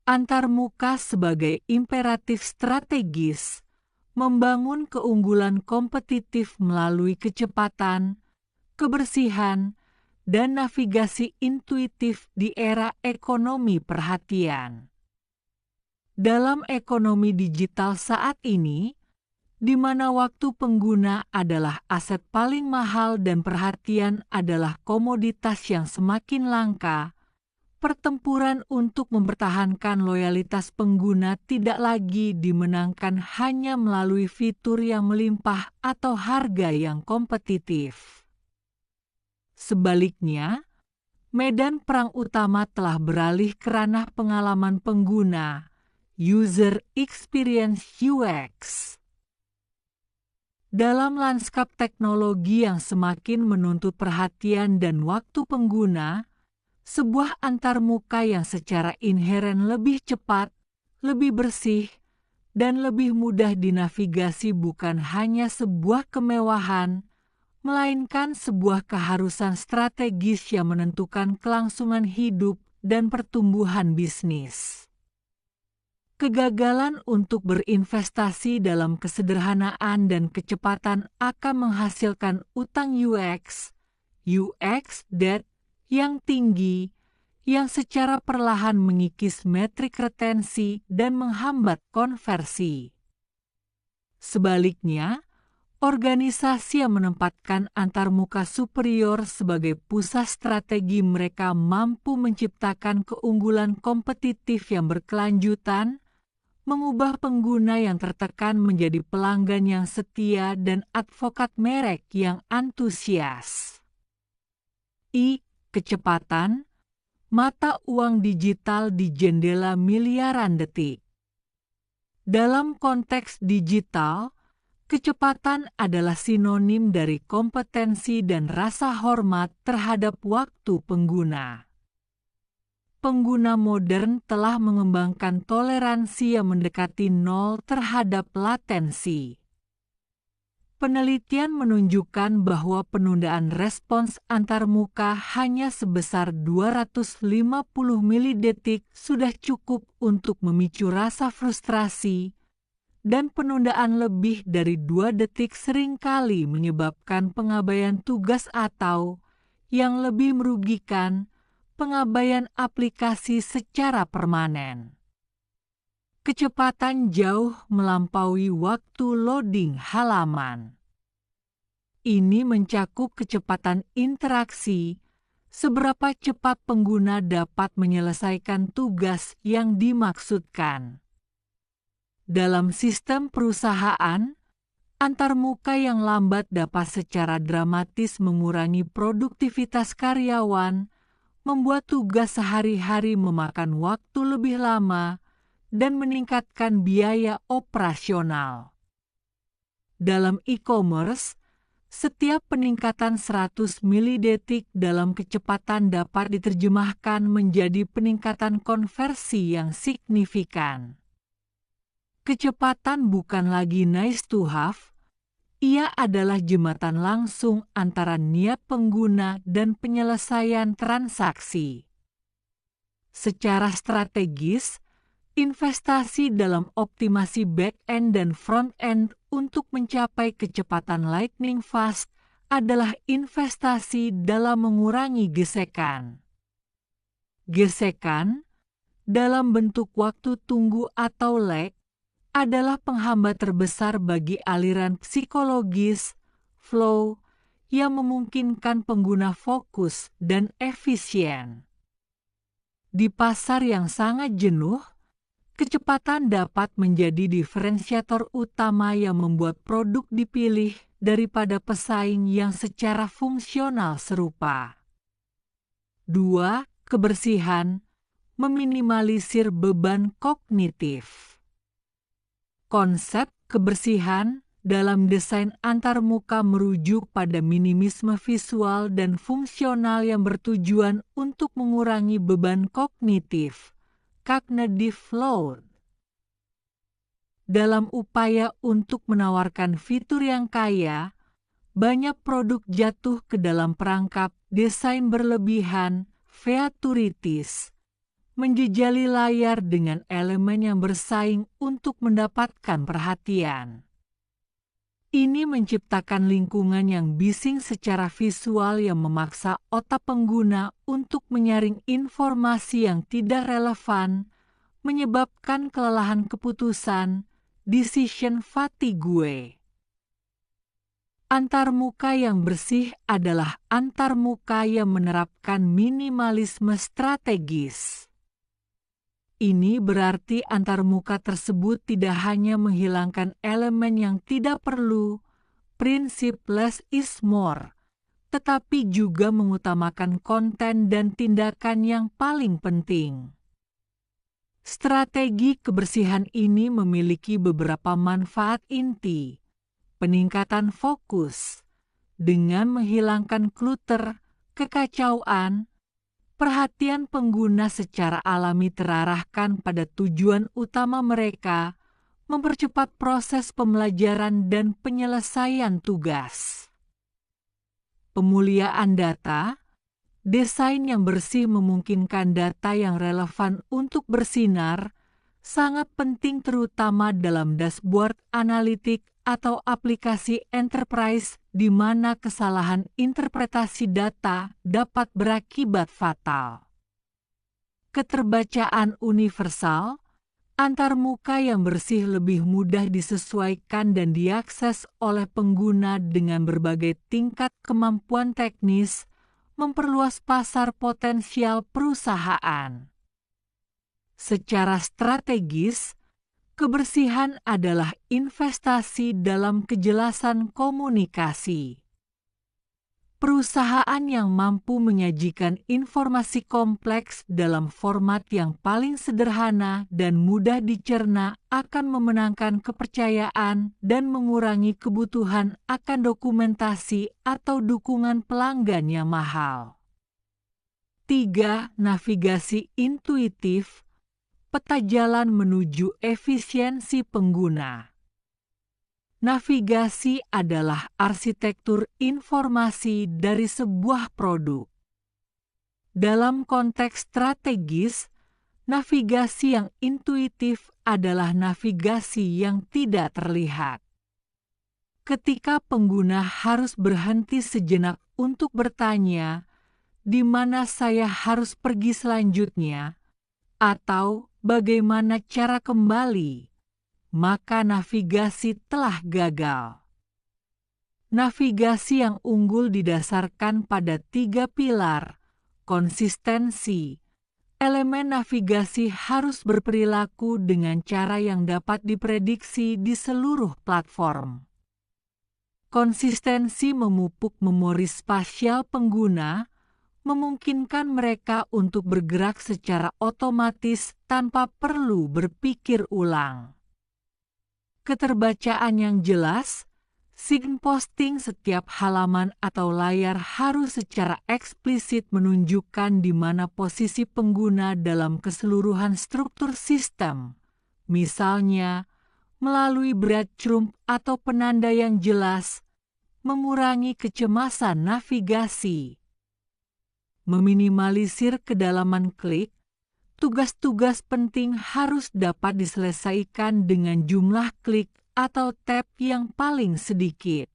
Antarmuka sebagai imperatif strategis membangun keunggulan kompetitif melalui kecepatan, kebersihan, dan navigasi intuitif di era ekonomi perhatian. Dalam ekonomi digital saat ini, di mana waktu pengguna adalah aset paling mahal dan perhatian adalah komoditas yang semakin langka, pertempuran untuk mempertahankan loyalitas pengguna tidak lagi dimenangkan hanya melalui fitur yang melimpah atau harga yang kompetitif. Sebaliknya, medan perang utama telah beralih ke ranah pengalaman pengguna, user experience (UX). Dalam lanskap teknologi yang semakin menuntut perhatian dan waktu pengguna, sebuah antarmuka yang secara inheren lebih cepat, lebih bersih, dan lebih mudah dinavigasi bukan hanya sebuah kemewahan, melainkan sebuah keharusan strategis yang menentukan kelangsungan hidup dan pertumbuhan bisnis. Kegagalan untuk berinvestasi dalam kesederhanaan dan kecepatan akan menghasilkan utang UX debt yang tinggi, yang secara perlahan mengikis metrik retensi dan menghambat konversi. Sebaliknya, organisasi yang menempatkan antarmuka superior sebagai pusat strategi mereka mampu menciptakan keunggulan kompetitif yang berkelanjutan, mengubah pengguna yang tertekan menjadi pelanggan yang setia dan advokat merek yang antusias. Kecepatan, mata uang digital di jendela miliaran detik. Dalam konteks digital, kecepatan adalah sinonim dari kompetensi dan rasa hormat terhadap waktu pengguna. Pengguna modern telah mengembangkan toleransi yang mendekati nol terhadap latensi. Penelitian menunjukkan bahwa penundaan respons antarmuka hanya sebesar 250 milidetik sudah cukup untuk memicu rasa frustrasi, dan penundaan lebih dari 2 detik seringkali menyebabkan pengabaian tugas atau, yang lebih merugikan, pengabaian aplikasi secara permanen. Kecepatan jauh melampaui waktu loading halaman. Ini mencakup kecepatan interaksi, seberapa cepat pengguna dapat menyelesaikan tugas yang dimaksudkan. Dalam sistem perusahaan, antarmuka yang lambat dapat secara dramatis mengurangi produktivitas karyawan, membuat tugas sehari-hari memakan waktu lebih lama, dan meningkatkan biaya operasional. Dalam e-commerce, setiap peningkatan 100 milidetik dalam kecepatan dapat diterjemahkan menjadi peningkatan konversi yang signifikan. Kecepatan bukan lagi nice to have, ia adalah jembatan langsung antara niat pengguna dan penyelesaian transaksi. Secara strategis, investasi dalam optimasi back-end dan front-end untuk mencapai kecepatan lightning fast adalah investasi dalam mengurangi gesekan. Gesekan, dalam bentuk waktu tunggu atau lag, adalah penghambat terbesar bagi aliran psikologis, flow, yang memungkinkan pengguna fokus dan efisien. Di pasar yang sangat jenuh, kecepatan dapat menjadi diferensiator utama yang membuat produk dipilih daripada pesaing yang secara fungsional serupa. 2. Kebersihan, meminimalisir beban kognitif. Konsep kebersihan dalam desain antarmuka merujuk pada minimisme visual dan fungsional yang bertujuan untuk mengurangi beban kognitif, cognitive load. Dalam upaya untuk menawarkan fitur yang kaya, banyak produk jatuh ke dalam perangkap desain berlebihan, featuritis, menjejali layar dengan elemen yang bersaing untuk mendapatkan perhatian. Ini menciptakan lingkungan yang bising secara visual yang memaksa otak pengguna untuk menyaring informasi yang tidak relevan, menyebabkan kelelahan keputusan, decision fatigue. Antarmuka yang bersih adalah antarmuka yang menerapkan minimalisme strategis. Ini berarti antarmuka tersebut tidak hanya menghilangkan elemen yang tidak perlu, prinsip less is more, tetapi juga mengutamakan konten dan tindakan yang paling penting. Strategi kebersihan ini memiliki beberapa manfaat inti. Peningkatan fokus dengan menghilangkan clutter, kekacauan, perhatian pengguna secara alami terarahkan pada tujuan utama mereka, mempercepat proses pembelajaran dan penyelesaian tugas. Pemuliaan data, desain yang bersih memungkinkan data yang relevan untuk bersinar, sangat penting terutama dalam dashboard analitik atau aplikasi enterprise di mana kesalahan interpretasi data dapat berakibat fatal. Keterbacaan universal, antarmuka yang bersih lebih mudah disesuaikan dan diakses oleh pengguna dengan berbagai tingkat kemampuan teknis, memperluas pasar potensial perusahaan. Secara strategis, kebersihan adalah investasi dalam kejelasan komunikasi. Perusahaan yang mampu menyajikan informasi kompleks dalam format yang paling sederhana dan mudah dicerna akan memenangkan kepercayaan dan mengurangi kebutuhan akan dokumentasi atau dukungan pelanggan yang mahal. 3. Navigasi intuitif. Peta jalan menuju efisiensi pengguna. Navigasi adalah arsitektur informasi dari sebuah produk. Dalam konteks strategis, navigasi yang intuitif adalah navigasi yang tidak terlihat. Ketika pengguna harus berhenti sejenak untuk bertanya, di mana saya harus pergi selanjutnya, atau bagaimana cara kembali, maka navigasi telah gagal. Navigasi yang unggul didasarkan pada 3 pilar, konsistensi. Elemen navigasi harus berperilaku dengan cara yang dapat diprediksi di seluruh platform. Konsistensi memupuk memori spasial pengguna, memungkinkan mereka untuk bergerak secara otomatis tanpa perlu berpikir ulang. Keterbacaan yang jelas, signposting setiap halaman atau layar harus secara eksplisit menunjukkan di mana posisi pengguna dalam keseluruhan struktur sistem, misalnya melalui breadcrumb atau penanda yang jelas, mengurangi kecemasan navigasi. Meminimalisir kedalaman klik, tugas-tugas penting harus dapat diselesaikan dengan jumlah klik atau tab yang paling sedikit.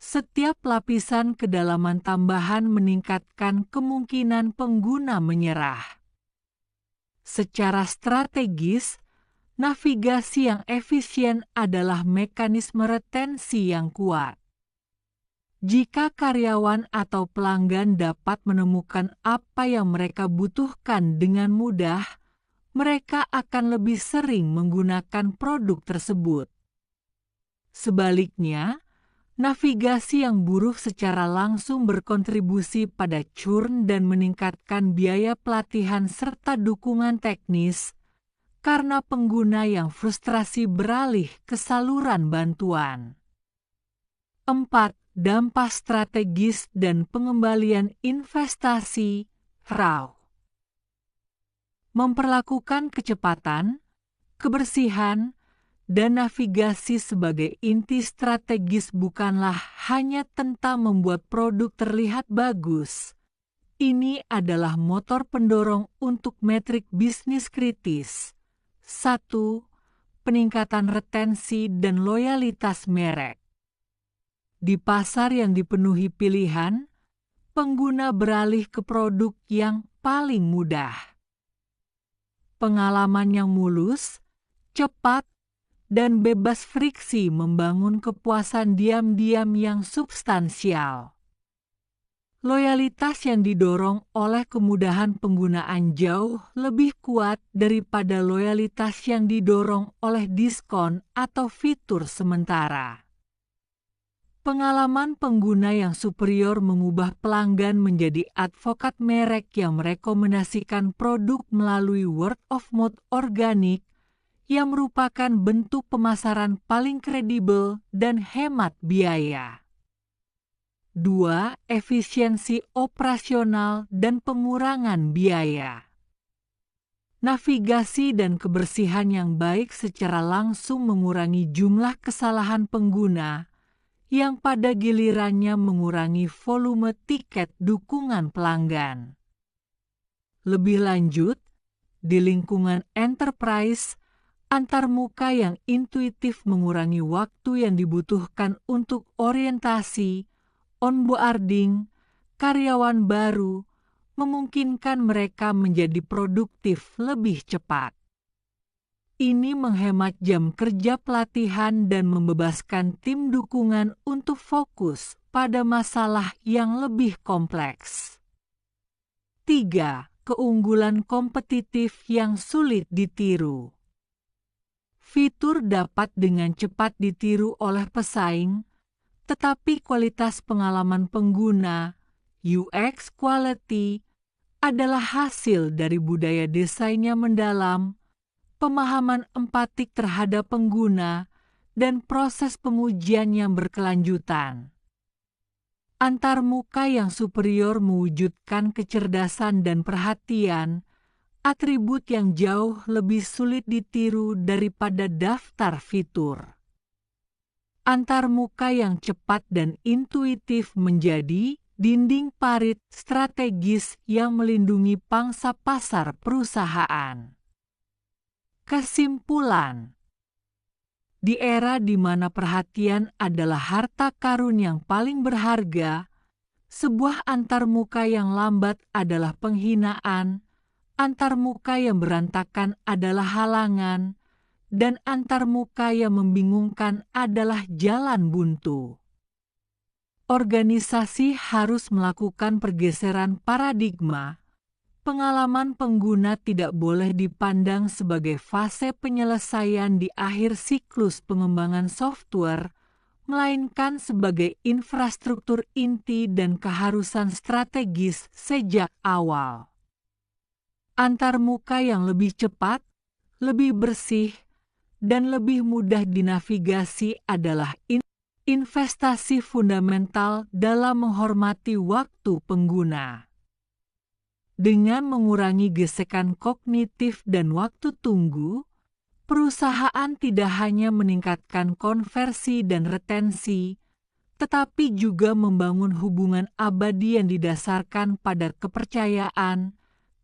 Setiap lapisan kedalaman tambahan meningkatkan kemungkinan pengguna menyerah. Secara strategis, navigasi yang efisien adalah mekanisme retensi yang kuat. Jika karyawan atau pelanggan dapat menemukan apa yang mereka butuhkan dengan mudah, mereka akan lebih sering menggunakan produk tersebut. Sebaliknya, navigasi yang buruk secara langsung berkontribusi pada churn dan meningkatkan biaya pelatihan serta dukungan teknis, karena pengguna yang frustrasi beralih ke saluran bantuan. 4. Dampak strategis dan pengembalian investasi ROI. Memperlakukan kecepatan, kebersihan, dan navigasi sebagai inti strategis bukanlah hanya tentang membuat produk terlihat bagus. Ini adalah motor pendorong untuk metrik bisnis kritis. 1. Peningkatan retensi dan loyalitas merek. Di pasar yang dipenuhi pilihan, pengguna beralih ke produk yang paling mudah. Pengalaman yang mulus, cepat, dan bebas friksi membangun kepuasan diam-diam yang substansial. Loyalitas yang didorong oleh kemudahan penggunaan jauh lebih kuat daripada loyalitas yang didorong oleh diskon atau fitur sementara. Pengalaman pengguna yang superior mengubah pelanggan menjadi advokat merek yang merekomendasikan produk melalui word of mouth organik yang merupakan bentuk pemasaran paling kredibel dan hemat biaya. 2. Efisiensi operasional dan pengurangan biaya. Navigasi dan kebersihan yang baik secara langsung mengurangi jumlah kesalahan pengguna yang pada gilirannya mengurangi volume tiket dukungan pelanggan. Lebih lanjut, di lingkungan enterprise, antarmuka yang intuitif mengurangi waktu yang dibutuhkan untuk orientasi, onboarding, karyawan baru, memungkinkan mereka menjadi produktif lebih cepat. Ini menghemat jam kerja pelatihan dan membebaskan tim dukungan untuk fokus pada masalah yang lebih kompleks. 3. Keunggulan kompetitif yang sulit ditiru. Fitur dapat dengan cepat ditiru oleh pesaing, tetapi kualitas pengalaman pengguna, UX quality, adalah hasil dari budaya desainnya mendalam, pemahaman empatik terhadap pengguna, dan proses pengujian yang berkelanjutan. Antarmuka yang superior mewujudkan kecerdasan dan perhatian, atribut yang jauh lebih sulit ditiru daripada daftar fitur. Antarmuka yang cepat dan intuitif menjadi dinding parit strategis yang melindungi pangsa pasar perusahaan. Kesimpulan: di era di mana perhatian adalah harta karun yang paling berharga, sebuah antarmuka yang lambat adalah penghinaan, antarmuka yang berantakan adalah halangan, dan antarmuka yang membingungkan adalah jalan buntu. Organisasi harus melakukan pergeseran paradigma. Pengalaman pengguna tidak boleh dipandang sebagai fase penyelesaian di akhir siklus pengembangan software, melainkan sebagai infrastruktur inti dan keharusan strategis sejak awal. Antarmuka yang lebih cepat, lebih bersih, dan lebih mudah dinavigasi adalah investasi fundamental dalam menghormati waktu pengguna. Dengan mengurangi gesekan kognitif dan waktu tunggu, perusahaan tidak hanya meningkatkan konversi dan retensi, tetapi juga membangun hubungan abadi yang didasarkan pada kepercayaan,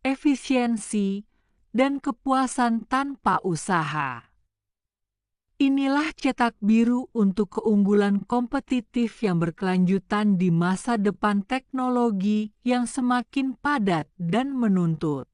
efisiensi, dan kepuasan tanpa usaha. Inilah cetak biru untuk keunggulan kompetitif yang berkelanjutan di masa depan teknologi yang semakin padat dan menuntut.